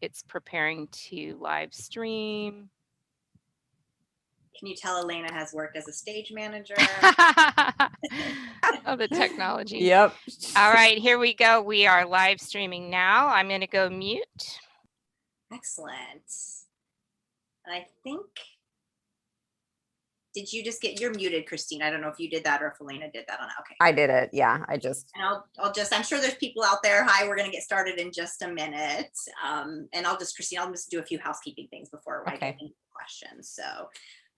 it's preparing to live stream. Can you tell Elena has worked as a stage manager? Oh, the technology. Yep. All right, here we go. We are live streaming now. I'm going to go mute. Excellent. And I think, did you just you're muted, Christine? I don't know if you did that or if Elena did that on it. Okay. I did it. Yeah, And I'm sure there's people out there. Hi, we're going to get started in just a minute. And Christine, I'll just do a few housekeeping things before I get into questions. So,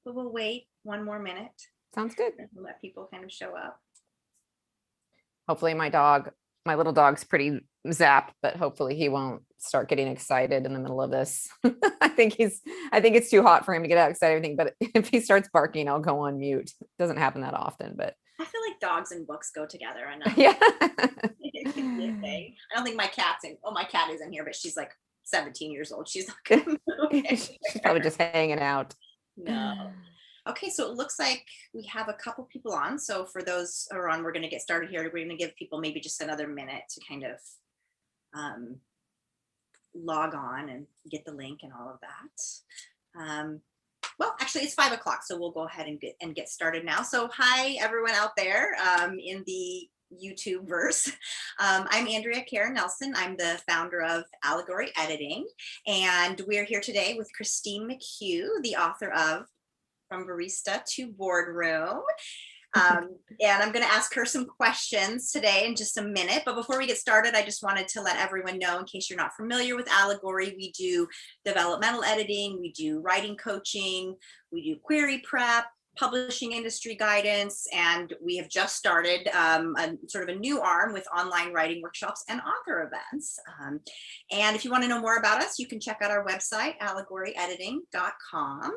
but we'll wait one more minute. Sounds good. We'll let people kind of show up. Hopefully my little dog's pretty zapped, but hopefully he won't start getting excited in the middle of this. I think it's too hot for him to get excited, everything, but if he starts barking, I'll go on mute. It doesn't happen that often, but I feel like dogs and books go together enough. Yeah. It can be a thing. I don't think my cat is in here, but she's like 17 years old. She's not gonna move. She's probably just hanging out. No. Okay, so it looks like we have a couple people on. So for those who are on, we're going to get started here. We're going to give people maybe just another minute to kind of log on and get the link and all of that. Well, actually, it's 5 o'clock, so we'll go ahead and get started now. So hi, everyone out there in the YouTube verse. I'm Andrea Karen Nelson. I'm the founder of Allegory Editing, and we're here today with Christine McHugh, the author of From Barista to Boardroom. And I'm going to ask her some questions today in just a minute. But before we get started, I just wanted to let everyone know, in case you're not familiar with Allegory, we do developmental editing, we do writing coaching, we do query prep, publishing industry guidance, and we have just started a sort of a new arm with online writing workshops and author events. And if you want to know more about us, you can check out our website, allegoryediting.com.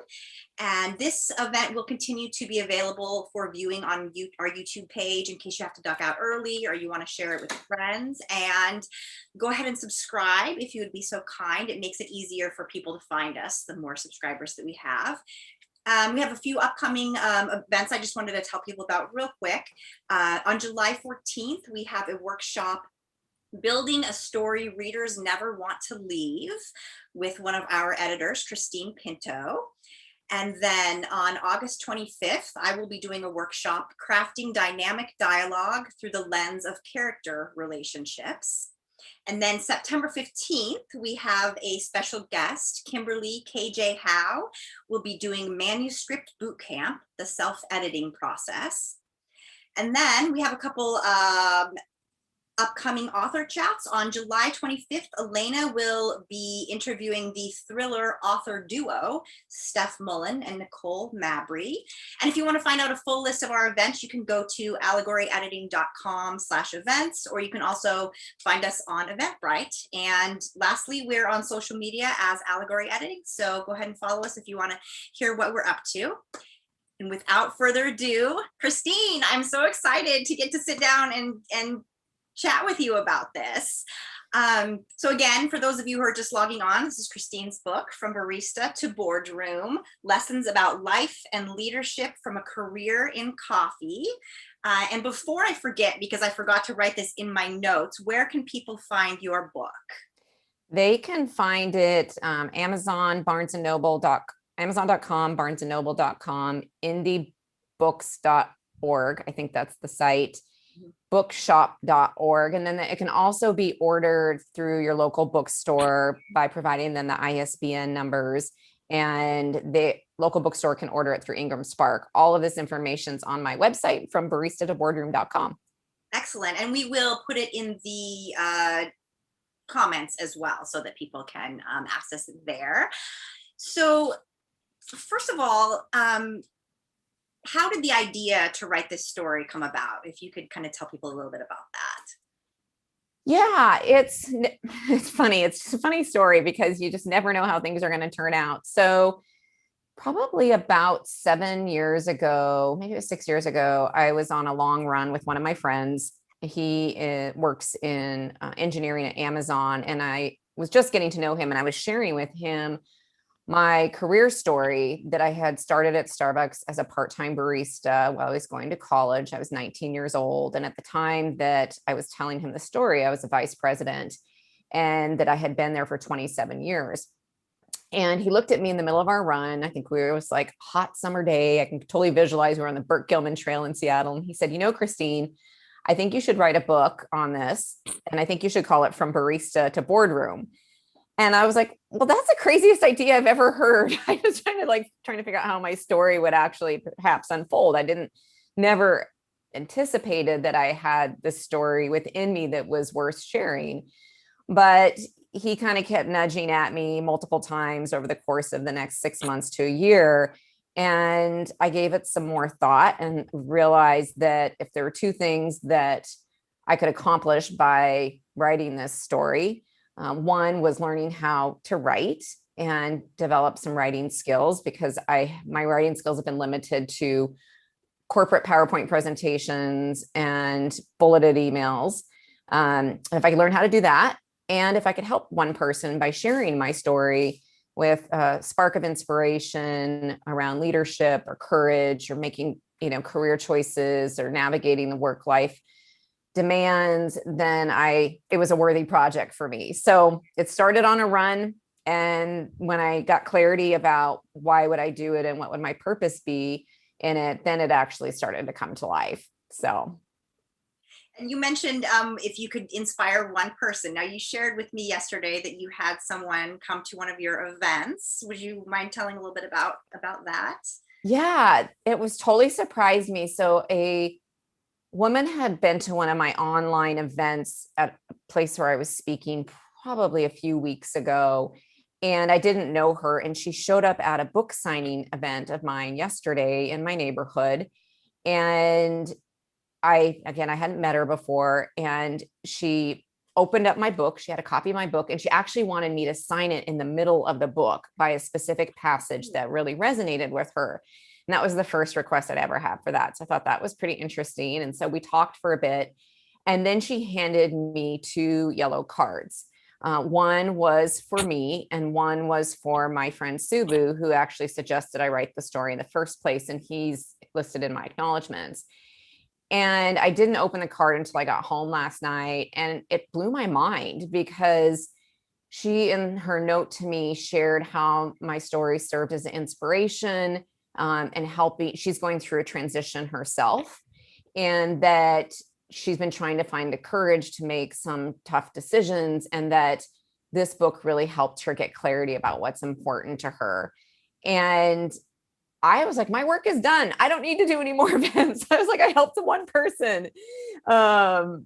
And this event will continue to be available for viewing on our YouTube page in case you have to duck out early or you want to share it with friends. And go ahead and subscribe if you would be so kind. It makes it easier for people to find us, the more subscribers that we have. We have a few upcoming events I just wanted to tell people about real quick. On July 14th, we have a workshop, Building a Story Readers Never Want to Leave, with one of our editors, Christine Pinto. And then on August 25th, I will be doing a workshop, Crafting Dynamic Dialogue Through the Lens of Character Relationships. And then September 15th, we have a special guest, Kimberly KJ Howe, will be doing Manuscript Bootcamp, the self-editing process. And then we have a couple upcoming author chats. On July 25th, Elena will be interviewing the thriller author duo, Steph Mullen and Nicole Mabry. And if you want to find out a full list of our events, you can go to allegoryediting.com/events, or you can also find us on Eventbrite. And lastly, we're on social media as Allegory Editing. So go ahead and follow us if you want to hear what we're up to. And without further ado, Christine, I'm so excited to get to sit down and chat with you about this. So again, for those of you who are just logging on, this is Christine's book, From Barista to Boardroom, Lessons About Life and Leadership from a Career in Coffee. And before I forget, because I forgot to write this in my notes, where can people find your book? They can find it Amazon, Amazon.com, BarnesandNoble.com, indiebooks.org. I think that's the site. Bookshop.org, and then it can also be ordered through your local bookstore by providing them the ISBN numbers, and the local bookstore can order it through Ingram Spark. All of this information is on my website, from barista to boardroom.com. Excellent. And we will put it in the comments as well so that people can access it there. So first of all, how did the idea to write this story come about? If you could kind of tell people a little bit about that. Yeah, it's funny. It's a funny story because you just never know how things are going to turn out. So probably about 7 years ago, maybe it was 6 years ago, I was on a long run with one of my friends. He works in engineering at Amazon, and I was just getting to know him, and I was sharing with him my career story that I had started at Starbucks as a part-time barista while I was going to college. I was 19 years old. And at the time that I was telling him the story, I was a vice president. and that I had been there for 27 years. And he looked at me in the middle of our run. I think it was like hot summer day. I can totally visualize we were on the Burt Gilman Trail in Seattle. And he said, Christine, I think you should write a book on this. And I think you should call it From Barista to Boardroom. And I was like, well, that's the craziest idea I've ever heard. I was trying to figure out how my story would actually perhaps unfold. I never anticipated that I had this story within me that was worth sharing. But he kind of kept nudging at me multiple times over the course of the next 6 months to a year. And I gave it some more thought and realized that if there were two things that I could accomplish by writing this story, one was learning how to write and develop some writing skills, because my writing skills have been limited to corporate PowerPoint presentations and bulleted emails. If I could learn how to do that, and if I could help one person by sharing my story with a spark of inspiration around leadership or courage or making, career choices or navigating the work life demands, then it was a worthy project for me. So it started on a run. And when I got clarity about why would I do it and what would my purpose be in it, then it actually started to come to life. So. And you mentioned if you could inspire one person. Now, you shared with me yesterday that you had someone come to one of your events. Would you mind telling a little bit about that? Yeah, it was totally surprised me. So a woman had been to one of my online events at a place where I was speaking probably a few weeks ago, and I didn't know her. And she showed up at a book signing event of mine yesterday in my neighborhood. And I hadn't met her before, and she opened up my book. She had a copy of my book, and she actually wanted me to sign it in the middle of the book by a specific passage that really resonated with her. And that was the first request I'd ever had for that. So I thought that was pretty interesting. And so we talked for a bit, and then she handed me 2 yellow cards. One was for me, and one was for my friend Subu, who actually suggested I write the story in the first place. And he's listed in my acknowledgments. And I didn't open the card until I got home last night. And it blew my mind, because she, in her note to me, shared how my story served as an inspiration and helping. She's going through a transition herself, and that she's been trying to find the courage to make some tough decisions, and that this book really helped her get clarity about what's important to her. And I was like, my work is done. I don't need to do any more events. I was like, I helped one person. I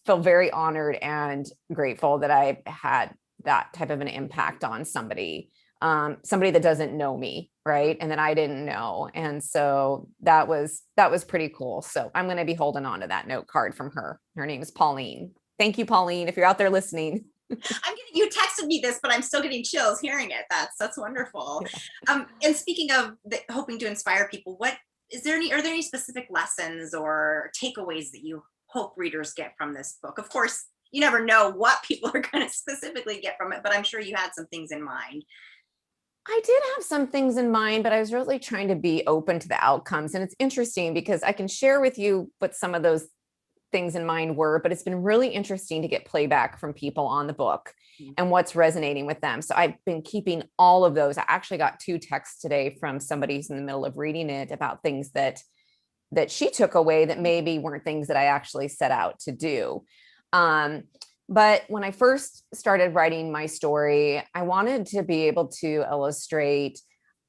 feel very honored and grateful that I had that type of an impact on somebody that doesn't know me. Right. And that I didn't know. And so that was pretty cool. So I'm going to be holding on to that note card from her. Her name is Pauline. Thank you, Pauline, if you're out there listening. You texted me this, but I'm still getting chills hearing it. That's wonderful. Yeah. And speaking of hoping to inspire people, are there any specific lessons or takeaways that you hope readers get from this book? Of course, you never know what people are going to specifically get from it, but I'm sure you had some things in mind. I did have some things in mind, but I was really trying to be open to the outcomes. And it's interesting because I can share with you what some of those things in mind were, but it's been really interesting to get playback from people on the book and what's resonating with them. So I've been keeping all of those. I actually got 2 texts today from somebody who's in the middle of reading it about things that she took away that maybe weren't things that I actually set out to do. But when I first started writing my story, I wanted to be able to illustrate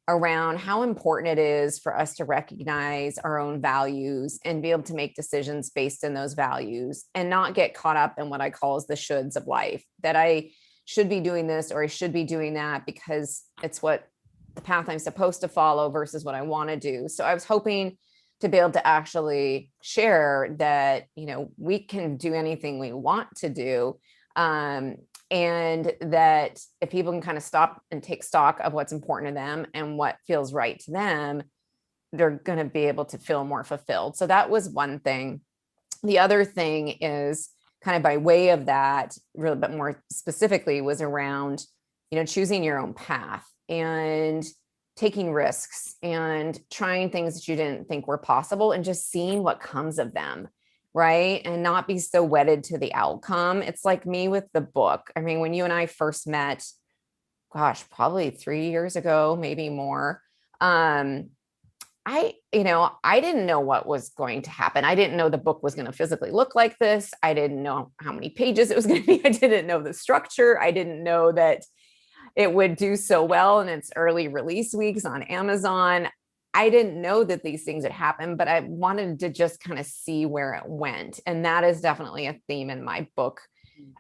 around how important it is for us to recognize our own values and be able to make decisions based on those values and not get caught up in what I call as the shoulds of life, that I should be doing this or I should be doing that because it's what the path I'm supposed to follow versus what I want to do. So I was hoping to be able to actually share that, we can do anything we want to do. And that if people can kind of stop and take stock of what's important to them and what feels right to them, they're going to be able to feel more fulfilled. So that was one thing. The other thing is kind of by way of that, really, but more specifically was around, choosing your own path and taking risks and trying things that you didn't think were possible and just seeing what comes of them. right? And not be so wedded to the outcome. It's like me with the book. I mean, when you and I first met, gosh, probably 3 years ago, maybe more. I didn't know what was going to happen. I didn't know the book was going to physically look like this. I didn't know how many pages it was going to be. I didn't know the structure. I didn't know that it would do so well in its early release weeks on Amazon. I didn't know that these things had happened, but I wanted to just kind of see where it went. And that is definitely a theme in my book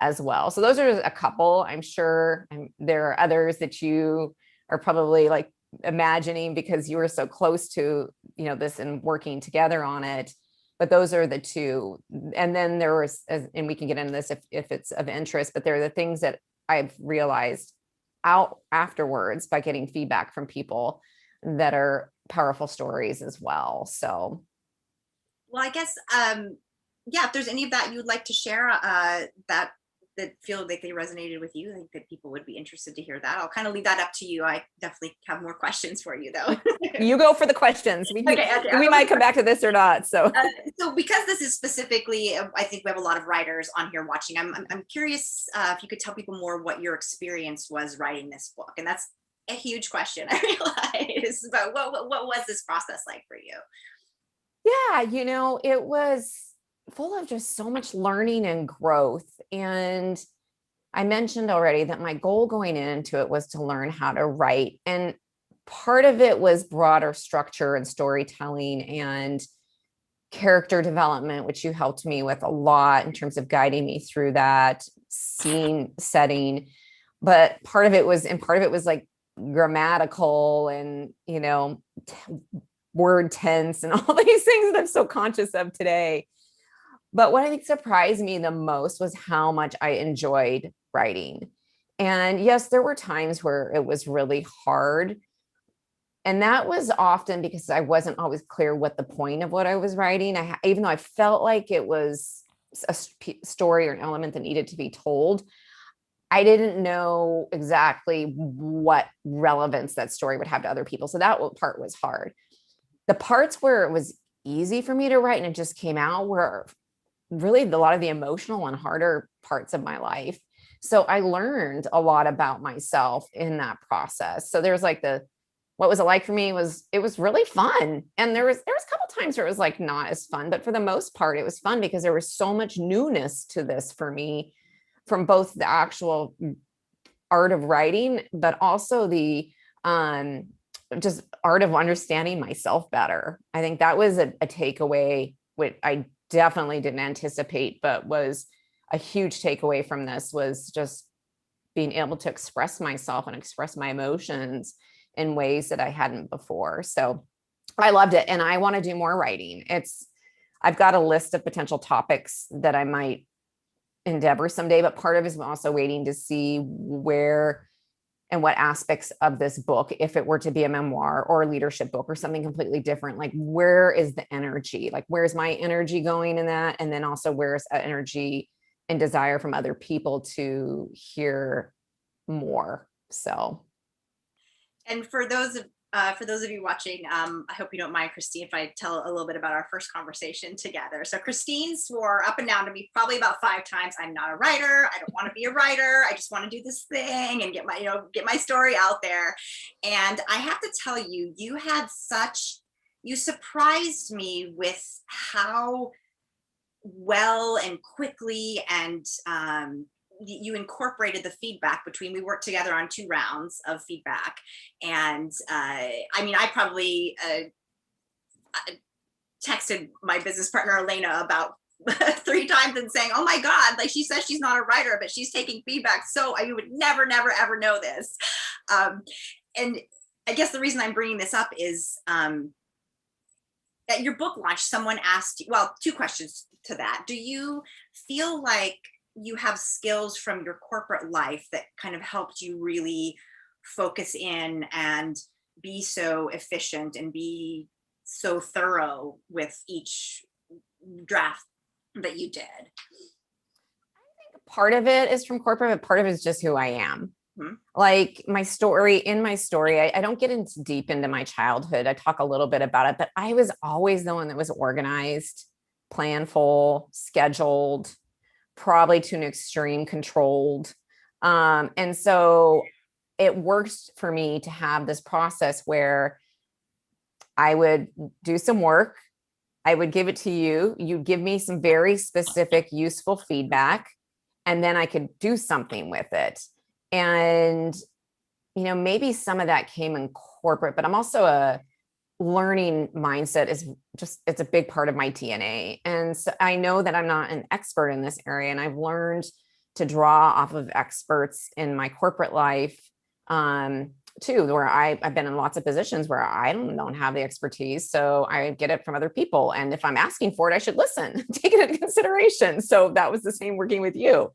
as well. So those are a couple. I'm sure there are others that you are probably like imagining because you were so close to, this and working together on it. But those are the two. And then there was, and we can get into this if it's of interest, but they're the things that I've realized out afterwards by getting feedback from people that are powerful stories as well. So, well, I guess, yeah, if there's any of that you would like to share, that feel like they resonated with you, I think that people would be interested to hear that. I'll kind of leave that up to you. I definitely have more questions for you though. You go for the questions. We might come back to this or not. So because this is specifically, I think we have a lot of writers on here watching. I'm curious if you could tell people more what your experience was writing this book. And that's a huge question, I realize, but what was this process like for you? Yeah, it was full of just so much learning and growth. And I mentioned already that my goal going into it was to learn how to write. And part of it was broader structure and storytelling and character development, which you helped me with a lot in terms of guiding me through that scene setting. But part of it was like grammatical and, word tense and all these things that I'm so conscious of today. But what I think surprised me the most was how much I enjoyed writing. And yes, there were times where it was really hard. And that was often because I wasn't always clear what the point of what I was writing. Even though I felt like it was a story or an element that needed to be told, I didn't know exactly what relevance that story would have to other people. So that part was hard. The parts where it was easy for me to write and it just came out were really a lot of the emotional and harder parts of my life. So I learned a lot about myself in that process. So there's like what was it like for me it was really fun. And there was a couple times where it was like not as fun, but for the most part, it was fun because there was so much newness to this for me from both the actual art of writing, but also the, just art of understanding myself better. I think that was a takeaway, which I definitely didn't anticipate, but was a huge takeaway from this was just being able to express myself and express my emotions in ways that I hadn't before. So I loved it. And I want to do more writing. I've got a list of potential topics that I might endeavor someday, but part of it is also waiting to see where and what aspects of this book, if it were to be a memoir or a leadership book or something completely different, like where is the energy? Like where's my energy going in that? And then also where's energy and desire from other people to hear more. So. And for those of you watching, I hope you don't mind, Christine, if I tell a little bit about our first conversation together. So Christine swore up and down to me probably about 5 times, I'm not a writer. I don't want to be a writer. I just want to do this thing and get my story out there. And I have to tell you, you surprised me with how well and quickly and you incorporated the feedback we worked together on 2 rounds of feedback. And I probably texted my business partner, Elena, about 3 times and saying, oh my God, like she says she's not a writer, but she's taking feedback. So you would never, ever know this. And I guess the reason I'm bringing this up is at your book launch, someone asked you, well, 2 questions to that. Do you feel like you have skills from your corporate life that kind of helped you really focus in and be so efficient and be so thorough with each draft that you did? I think part of it is from corporate, but part of it is just who I am. Mm-hmm. Like in my story, I don't get deep into my childhood. I talk a little bit about it, but I was always the one that was organized. planful, scheduled, probably to an extreme controlled. And so it works for me to have this process where I would do some work. I would give it to you. You'd give me some very specific, useful feedback, and then I could do something with it. And, maybe some of that came in corporate, but I'm also a learning mindset it's a big part of my DNA. And so I know that I'm not an expert in this area, and I've learned to draw off of experts in my corporate life, too, where I've been in lots of positions where I don't have the expertise. So I get it from other people. And if I'm asking for it, I should listen, take it into consideration. So that was the same working with you.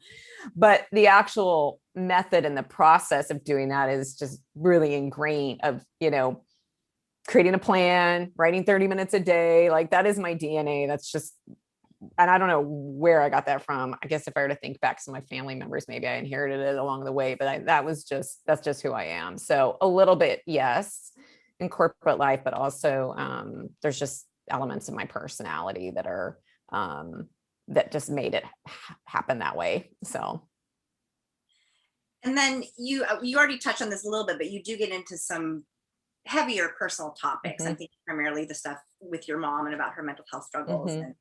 But the actual method and the process of doing that is just really ingrained of, creating a plan, writing 30 minutes a day. Like that is my DNA. That's just, and I don't know where I got that from. I guess if I were to think back to my family members, maybe I inherited it along the way, but that's just who I am. So a little bit, yes, in corporate life, but also there's just elements of my personality that are, that just made it happen that way. So. And then you already touched on this a little bit, but you do get into some heavier personal topics. Mm-hmm. I'm thinking primarily the stuff with your mom and about her mental health struggles. Mm-hmm.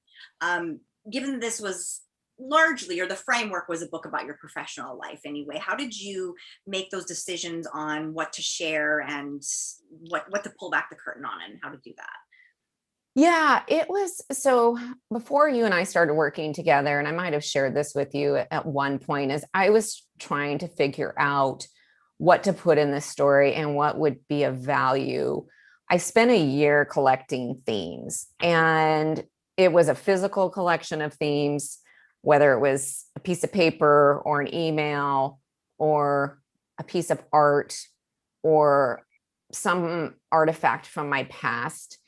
And given this was largely, or the framework was a book about your professional life anyway, how did you make those decisions on what to share and what to pull back the curtain on and how to do that? Yeah, it was. So before you and I started working together, and I might have shared this with you at one point, as I was trying to figure out what to put in this story and what would be of value. I spent a year collecting themes, and it was a physical collection of themes, whether it was a piece of paper or an email or a piece of art or some artifact from my past.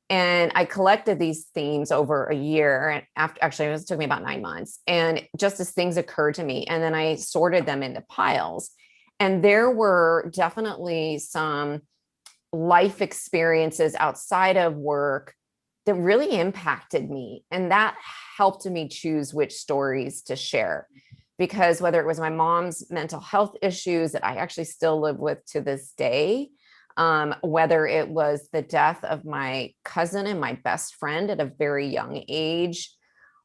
And I collected these themes over a year, and actually it took me about 9 months, and just as things occurred to me, and then I sorted them into piles. And there were definitely some life experiences outside of work that really impacted me. And that helped me choose which stories to share. Because whether it was my mom's mental health issues that I actually still live with to this day, whether it was the death of my cousin and my best friend at a very young age,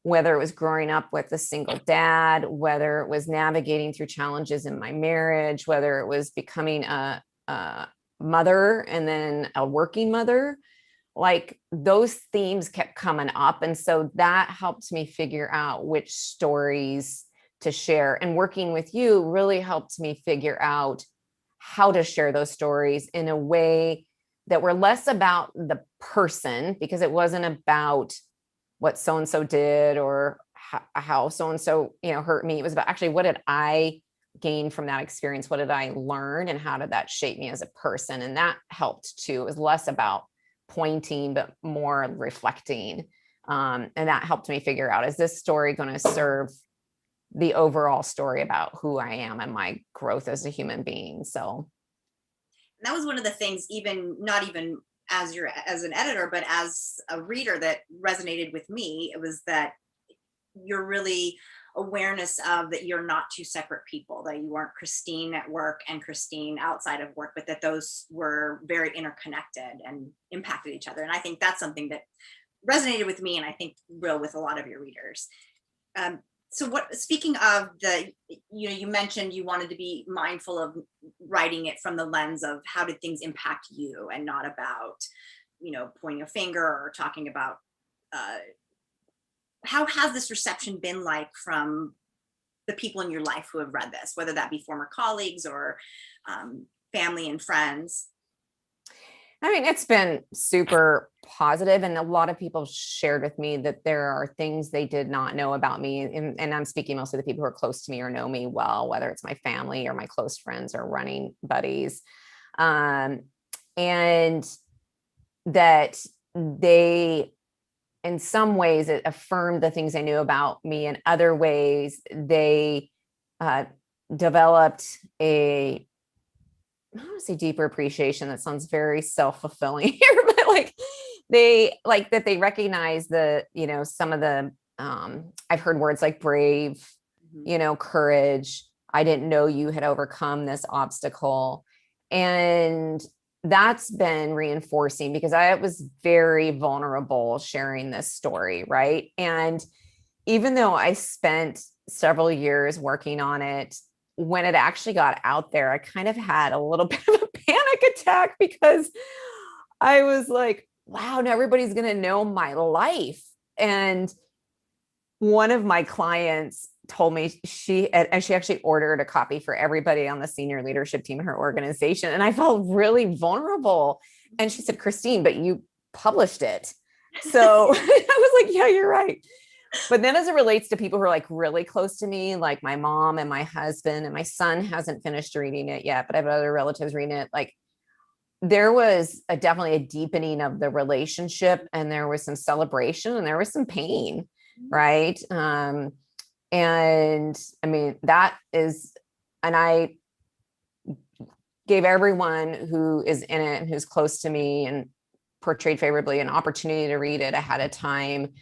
whether it was growing up with a single dad, whether it was navigating through challenges in my marriage, whether it was becoming a mother and then a working mother, like those themes kept coming up. And so that helped me figure out which stories to share. And working with you really helped me figure out how to share those stories in a way that were less about the person, because it wasn't about what so-and-so did or how so-and-so, hurt me. It was about actually, what did I gain from that experience? What did I learn? And how did that shape me as a person? And that helped too. It was less about pointing, but more reflecting. And that helped me figure out, is this story going to serve the overall story about who I am and my growth as a human being? So that was one of the things, not even as an editor, but as a reader, that resonated with me. It was that you're really awareness of that you're not two separate people, that you weren't Christine at work and Christine outside of work, but that those were very interconnected and impacted each other. And I think that's something that resonated with me, and I think will with a lot of your readers. So speaking of you mentioned you wanted to be mindful of writing it from the lens of how did things impact you, and not about, pointing a finger or talking about, how has this reception been like from the people in your life who have read this, whether that be former colleagues or family and friends? I mean, it's been super positive, and a lot of people shared with me that there are things they did not know about me. And I'm speaking mostly to people who are close to me or know me well, whether it's my family or my close friends or running buddies. And that they, in some ways, it affirmed the things I knew about me. In other ways, they developed I don't want to say deeper appreciation. That sounds very self-fulfilling here, but like they like that they recognize the, some of the, I've heard words like brave, courage. I didn't know you had overcome this obstacle. And that's been reinforcing because I was very vulnerable sharing this story. Right. And even though I spent several years working on it, when it actually got out there, I kind of had a little bit of a panic attack because I was like, wow, now everybody's going to know my life. And one of my clients told me she actually ordered a copy for everybody on the senior leadership team in her organization. And I felt really vulnerable. And she said, Christine, but you published it. So I was like, yeah, you're right. But then as it relates to people who are like really close to me, like my mom and my husband, and my son hasn't finished reading it yet, but I have other relatives reading it. Like there was definitely a deepening of the relationship, and there was some celebration and there was some pain. Right. And I mean, that is, and I gave everyone who is in it and who's close to me and portrayed favorably an opportunity to read it ahead of time,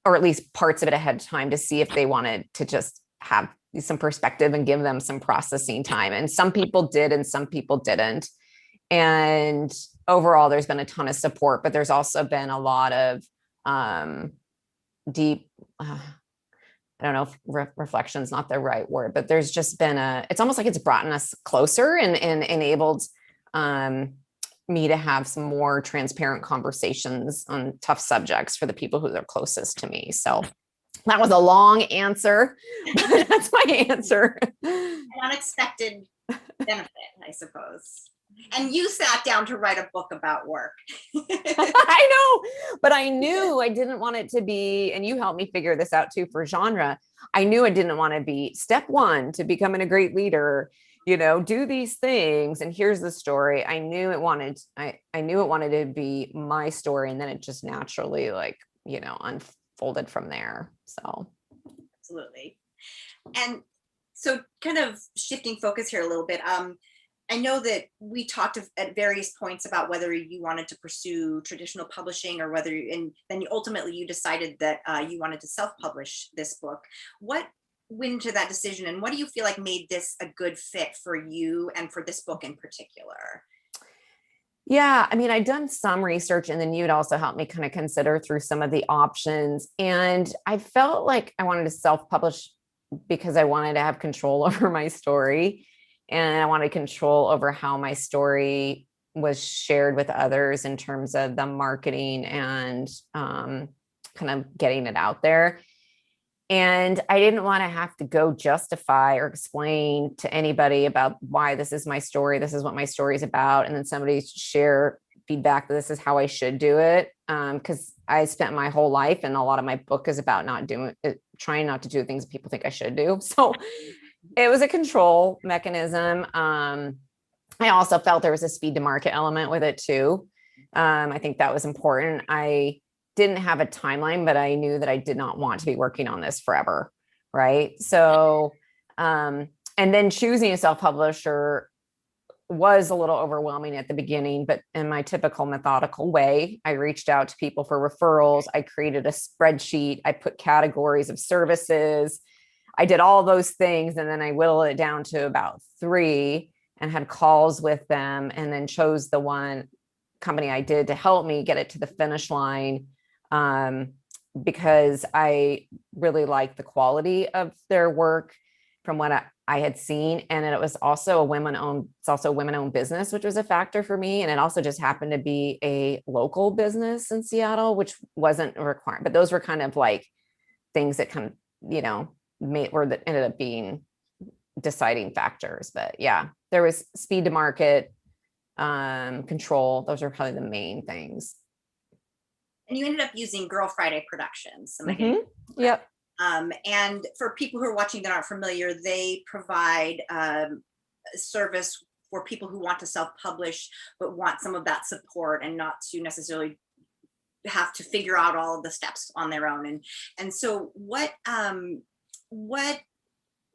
or at least parts of it ahead of time, to see if they wanted to just have some perspective and give them some processing time. And some people did, and some people didn't. And overall, there's been a ton of support, but there's also been a lot of deep, I don't know if reflection is not the right word, but there's just been it's almost like it's brought us closer and enabled me to have some more transparent conversations on tough subjects for the people who are closest to me. So that was a long answer, but that's my answer. An unexpected benefit, I suppose. And you sat down to write a book about work. I know, but I knew I didn't want it to be, and you helped me figure this out too for genre. I knew I didn't want to be step one to becoming a great leader, do these things. And here's the story. I knew it wanted to be my story. And then it just naturally unfolded from there. So. Absolutely. And so kind of shifting focus here a little bit. I know that we talked at various points about whether you wanted to pursue traditional publishing or whether, and then ultimately you decided that you wanted to self-publish this book. What went into that decision, and what do you feel like made this a good fit for you and for this book in particular? Yeah, I mean, I'd done some research, and then you'd also helped me kind of consider through some of the options. And I felt like I wanted to self-publish because I wanted to have control over my story. And I wanted control over how my story was shared with others in terms of the marketing and kind of getting it out there. And I didn't want to have to go justify or explain to anybody about why this is my story. This is what my story is about. And then somebody share feedback that this is how I should do it. Because I spent my whole life, and a lot of my book is about trying not to do things people think I should do. So it was a control mechanism. I also felt there was a speed to market element with it too. I think that was important. I didn't have a timeline, but I knew that I did not want to be working on this forever. Right. So, and then choosing a self-publisher was a little overwhelming at the beginning, but in my typical methodical way, I reached out to people for referrals. I created a spreadsheet. I put categories of services. I did all those things. And then I whittled it down to about 3 and had calls with them, and then chose the one company I did to help me get it to the finish line. Because I really liked the quality of their work from what I had seen. And it was also it's also a women-owned business, which was a factor for me. And it also just happened to be a local business in Seattle, which wasn't a requirement, but those were kind of like things that kind of, that ended up being deciding factors. But yeah, there was speed to market, control. Those are probably the main things. And you ended up using Girl Friday Productions. Yep. And for people who are watching that aren't familiar, they provide a service for people who want to self-publish, but want some of that support and not to necessarily have to figure out all of the steps on their own. And so what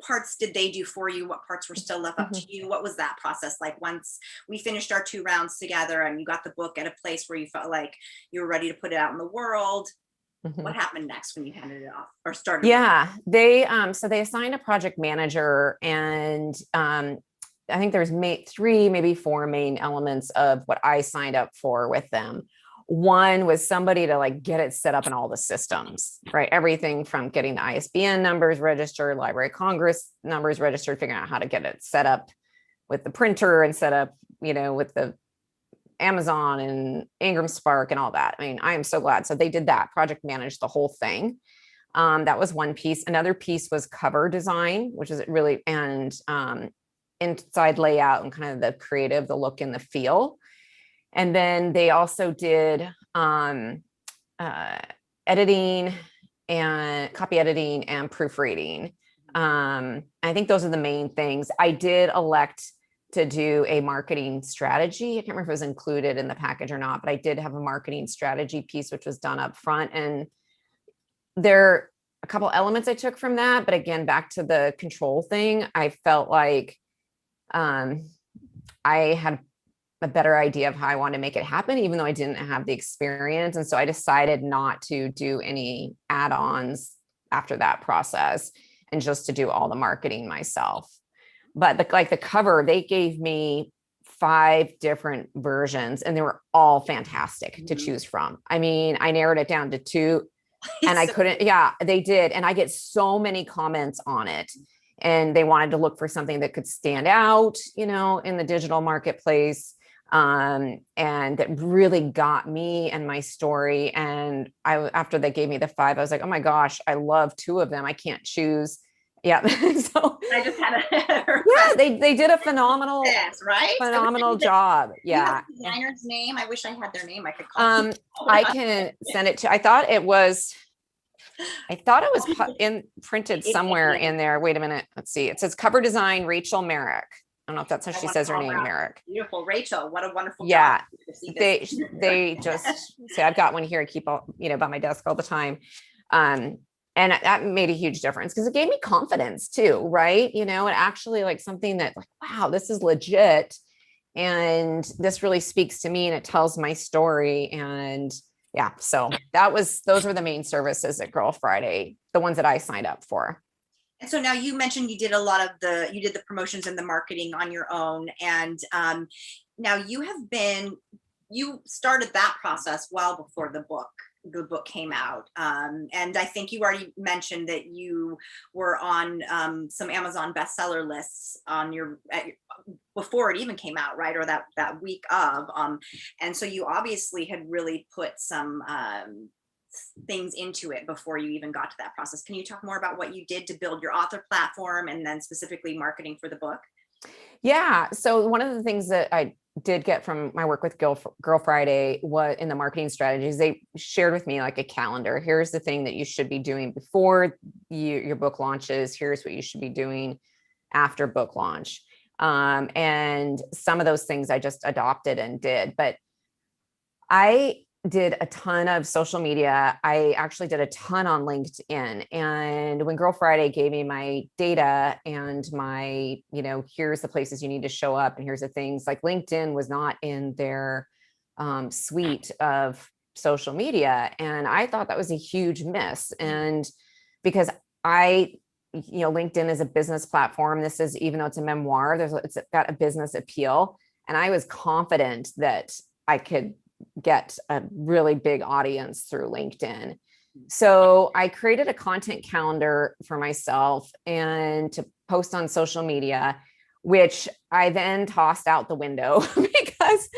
parts did they do for you? What parts were still left up to you? What was that process like once we finished our 2 rounds together and you got the book at a place where you felt like you were ready to put it out in the world? What happened next when you handed it off or started? Yeah, they so they assigned a project manager, and I think there's 3, maybe 4 main elements of what I signed up for with them. One was somebody to like get it set up in all the systems, right? Everything from getting the ISBN numbers registered, Library of Congress numbers registered, figuring out how to get it set up with the printer and set up, with the Amazon and Ingram Spark and all that. I mean, I am so glad. So they did that, project managed the whole thing. That was one piece. Another piece was cover design, which is really, and inside layout and kind of the creative, the look and the feel. And then they also did editing and copy editing and proofreading. I think those are the main things. I did elect to do a marketing strategy. I can't remember if it was included in the package or not, but I did have a marketing strategy piece, which was done up front. And there are a couple elements I took from that. But again, back to the control thing, I felt like I had a better idea of how I wanted to make it happen, even though I didn't have the experience. And so I decided not to do any add-ons after that process and just to do all the marketing myself. But the cover, they gave me 5 different versions and they were all fantastic to choose from. I mean, I narrowed it down to 2 and I couldn't, they did. And I get so many comments on it, and they wanted to look for something that could stand out, in the digital marketplace. And that really got me and my story. And after they gave me the 5, I was like, oh my gosh, I love 2 of them. I can't choose. Yeah. So I just had they did a phenomenal, right? phenomenal job. Yeah. The designer's name. I wish I had their name. I could call them. I can send it to, I thought it was printed somewhere in there. Wait a minute. Let's see. It says cover design, Rachel Merrick. I don't know if that's how she says her name, Merrick. Beautiful. Rachel. What a wonderful job. They just say, I've got one here. I keep all, by my desk all the time. And that made a huge difference because it gave me confidence too, right? And actually like something that like, wow, this is legit. And this really speaks to me and it tells my story. And yeah, so those were the main services at Girl Friday, the ones that I signed up for. And so now you mentioned you did you did the promotions and the marketing on your own. And now you started that process well before the book came out. And I think you already mentioned that you were on some Amazon bestseller lists before it even came out, right? Or that week of. And so you obviously had really put some things into it before you even got to that process. Can you talk more about what you did to build your author platform and then specifically marketing for the book? Yeah. So one of the things that I did get from my work with Girl Friday was in the marketing strategies, they shared with me like a calendar. Here's the thing that you should be doing before your book launches. Here's what you should be doing after book launch. And some of those things I just adopted and did, but I did a ton of social media. I actually did a ton on LinkedIn. And when Girl Friday gave me my data and my, here's the places you need to show up and here's the things, like LinkedIn was not in their suite of social media. And I thought that was a huge miss. And because LinkedIn is a business platform. This is, even though it's a memoir, it's got a business appeal. And I was confident that I could get a really big audience through LinkedIn. So I created a content calendar for myself and to post on social media, which I then tossed out the window because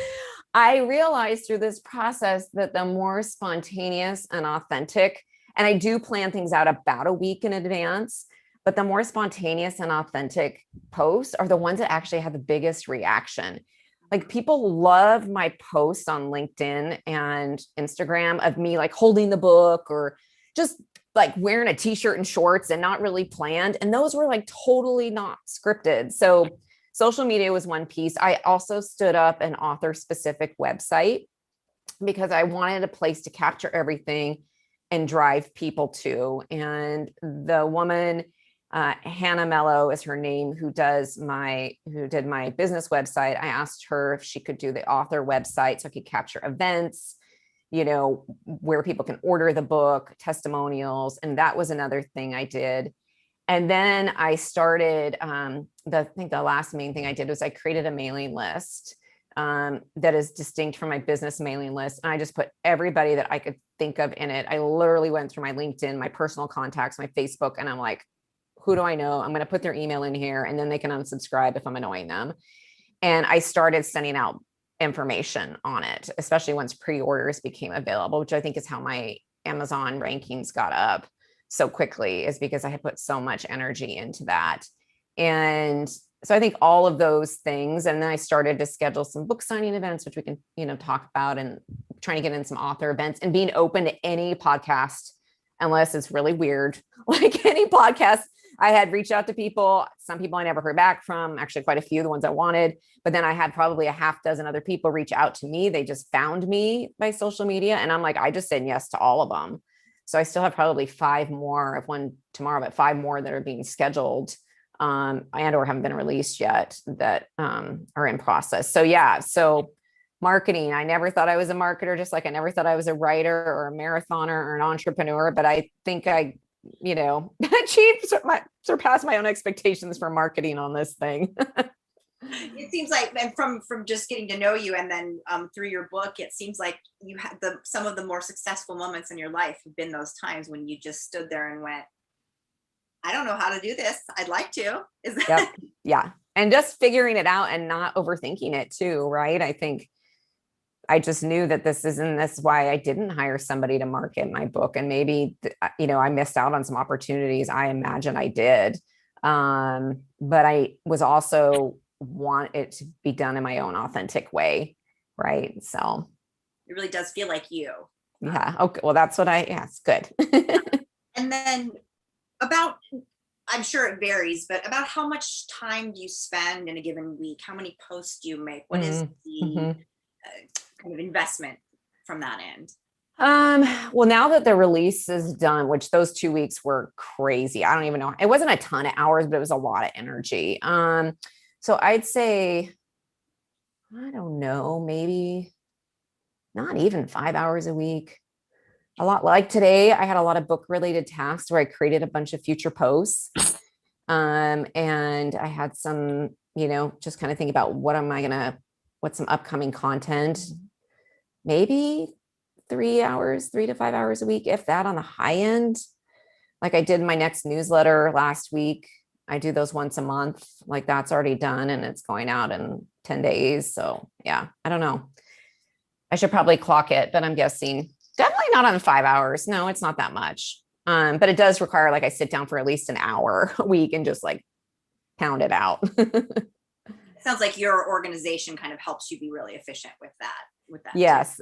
I realized through this process that the more spontaneous and authentic, and I do plan things out about a week in advance, but the more spontaneous and authentic posts are the ones that actually have the biggest reaction. Like people love my posts on LinkedIn and Instagram of me like holding the book or just like wearing a t-shirt and shorts and not really planned. And those were like totally not scripted. So social media was one piece. I also stood up an author specific website because I wanted a place to capture everything and drive people to. And the woman Hannah Mello is her name, who did my business website. I asked her if she could do the author website so I could capture events, where people can order the book, testimonials. And that was another thing I did. And then I started, I think the last main thing I did was I created a mailing list that is distinct from my business mailing list. And I just put everybody that I could think of in it. I literally went through my LinkedIn, my personal contacts, my Facebook, and I'm like, who do I know? I'm going to put their email in here and then they can unsubscribe if I'm annoying them. And I started sending out information on it, especially once pre-orders became available, which I think is how my Amazon rankings got up so quickly, is because I had put so much energy into that. And so I think all of those things. And then I started to schedule some book signing events, which we can, talk about, and trying to get in some author events and being open to any podcast, unless it's really weird, like any podcast. I had reached out to people, some people I never heard back from, actually quite a few, the ones I wanted, but then I had probably a half dozen other people reach out to me. They just found me by social media. And I'm like, I just said yes to all of them. So I still have probably 5 more, of one tomorrow, but 5 more that are being scheduled and or haven't been released yet, that are in process. So yeah. So marketing, I never thought I was a marketer, just like I never thought I was a writer or a marathoner or an entrepreneur, but I think I surpassed my own expectations for marketing on this thing. It seems like, and from just getting to know you, and then through your book, it seems like you had some of the more successful moments in your life have been those times when you just stood there and went, I don't know how to do this. I'd like to. Is that? Yep. Yeah. And just figuring it out and not overthinking it too, right? I think I just knew that this is why I didn't hire somebody to market my book. And maybe, I missed out on some opportunities. I imagine I did. But I was also want it to be done in my own authentic way. Right. So it really does feel like you. Yeah. Okay. Well, that's what it's good. And then I'm sure it varies, but about how much time do you spend in a given week? How many posts do you make? What is the kind of investment from that end? Well, now that the release is done, which those 2 weeks were crazy. I don't even know. It wasn't a ton of hours, but it was a lot of energy. So I'd say, I don't know, maybe not even 5 hours a week. A lot. Like today, I had a lot of book related tasks where I created a bunch of future posts. And I had some, just kind of think about what's some upcoming content, maybe 3 to 5 hours a week, if that, on the high end. Like I did my next newsletter last week. I do those once a month. Like that's already done and it's going out in 10 days. So yeah, I don't know. I should probably clock it, but I'm guessing definitely not on 5 hours. No, it's not that much. But it does require, like, I sit down for at least an hour a week and just like pound it out. It sounds like your organization kind of helps you be really efficient with that. Yes.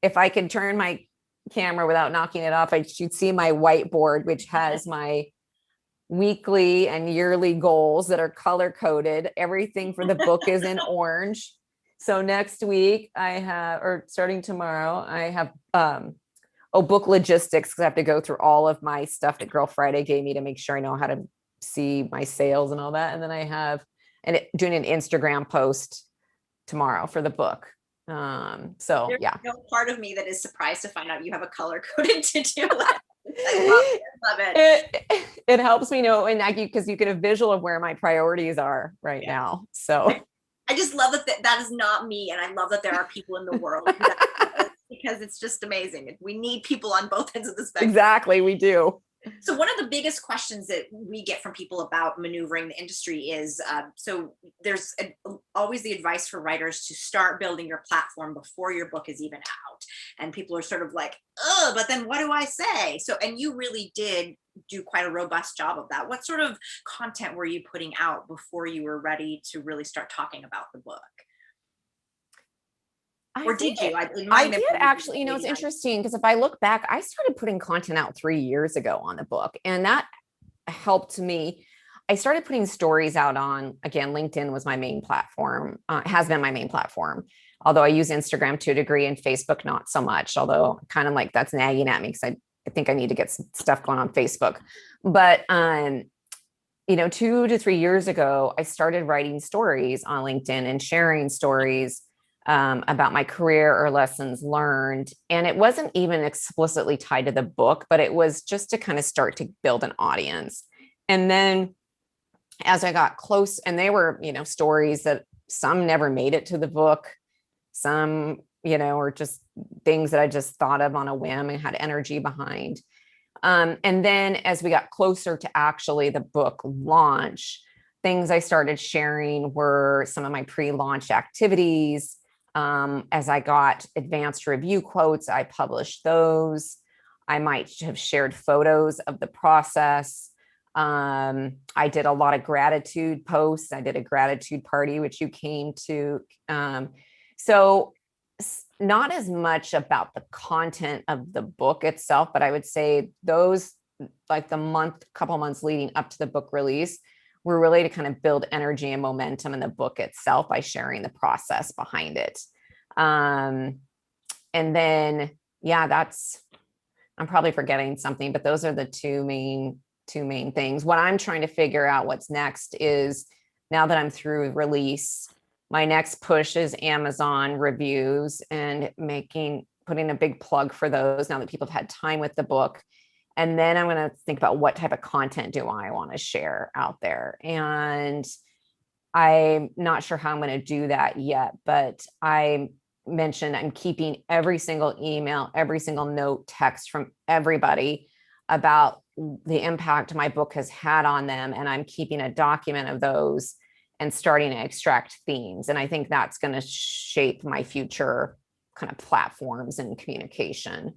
If I could turn my camera without knocking it off, you'd see my whiteboard, which has my weekly and yearly goals that are color coded. Everything for the book is in orange. So next week starting tomorrow, I have, book logistics, because I have to go through all of my stuff that Girl Friday gave me to make sure I know how to see my sales and all that. And then I have doing an Instagram post tomorrow for the book. So There's yeah. no part of me that is surprised to find out you have a color coded to-do list. I love it. It helps me know, and because you get a visual of where my priorities are right now. So I just love that is not me. And I love that there are people in the world because it's just amazing. We need people on both ends of the spectrum. Exactly, we do. So one of the biggest questions that we get from people about maneuvering the industry is, so there's always the advice for writers to start building your platform before your book is even out. And people are sort of like, oh, but then what do I say? So, and you really did do quite a robust job of that. What sort of content were you putting out before you were ready to really start talking about the book? Or did you? I did actually, it's interesting because if I look back, I started putting content out 3 years ago on the book, and that helped me. I started putting stories out on, again, LinkedIn was my main platform, has been my main platform. Although I use Instagram to a degree and Facebook, not so much, although kind of like that's nagging at me because I I think I need to get some stuff going on Facebook. But 2 to 3 years ago, I started writing stories on LinkedIn and sharing stories about my career or lessons learned. And it wasn't even explicitly tied to the book, but it was just to kind of start to build an audience. And then as I got close, and they were, stories that some never made it to the book, some, or just things that I just thought of on a whim and had energy behind. And then as we got closer to actually the book launch, things I started sharing were some of my pre-launch activities. As I got advanced review quotes, I published those. I might have shared photos of the process. I did a lot of gratitude posts. I did a gratitude party, which you came to. So not as much about the content of the book itself, but I would say those, like the couple months leading up to the book release, were really to kind of build energy and momentum in the book itself by sharing the process behind it. And then, I'm probably forgetting something, but those are the two main things. What I'm trying to figure out what's next is, now that I'm through release, my next push is Amazon reviews and putting a big plug for those now that people have had time with the book. And then I'm going to think about what type of content do I want to share out there. And I'm not sure how I'm going to do that yet, but I mentioned I'm keeping every single email, every single note, text from everybody about the impact my book has had on them. And I'm keeping a document of those and starting to extract themes. And I think that's going to shape my future kind of platforms and communication.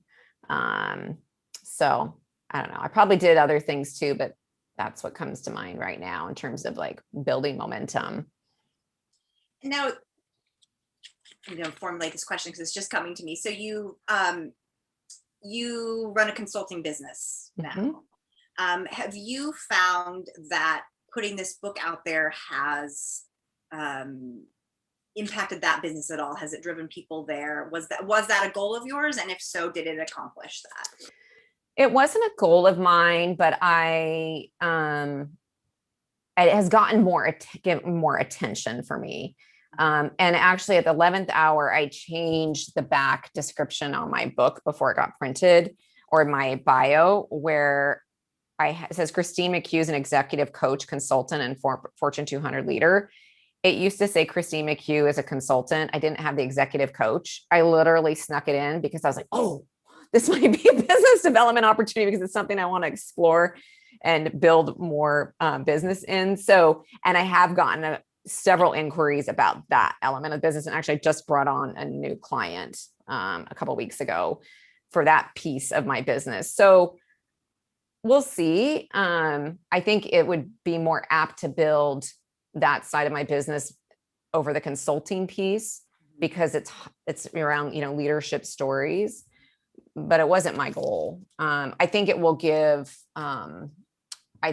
So I don't know. I probably did other things too, but that's what comes to mind right now in terms of like building momentum. Now, I'm going to formulate this question because it's just coming to me. So you run a consulting business now. Mm-hmm. Have you found that putting this book out there has impacted that business at all? Has it driven people there? Was that a goal of yours? And if so, did it accomplish that? It wasn't a goal of mine, but it has gotten more attention for me. And actually at the 11th hour, I changed the back description on my book before it got printed, or my bio, where it says Christine McHugh is an executive coach, consultant, and Fortune 200 leader. It used to say Christine McHugh is a consultant. I didn't have the executive coach. I literally snuck it in because I was like, oh, this might be a business development opportunity because it's something I want to explore and build more business in. So, and I have gotten several inquiries about that element of business, and actually just brought on a new client a couple of weeks ago for that piece of my business. So we'll see. I think it would be more apt to build that side of my business over the consulting piece because it's around, leadership stories, but it wasn't my goal. I think it will give, I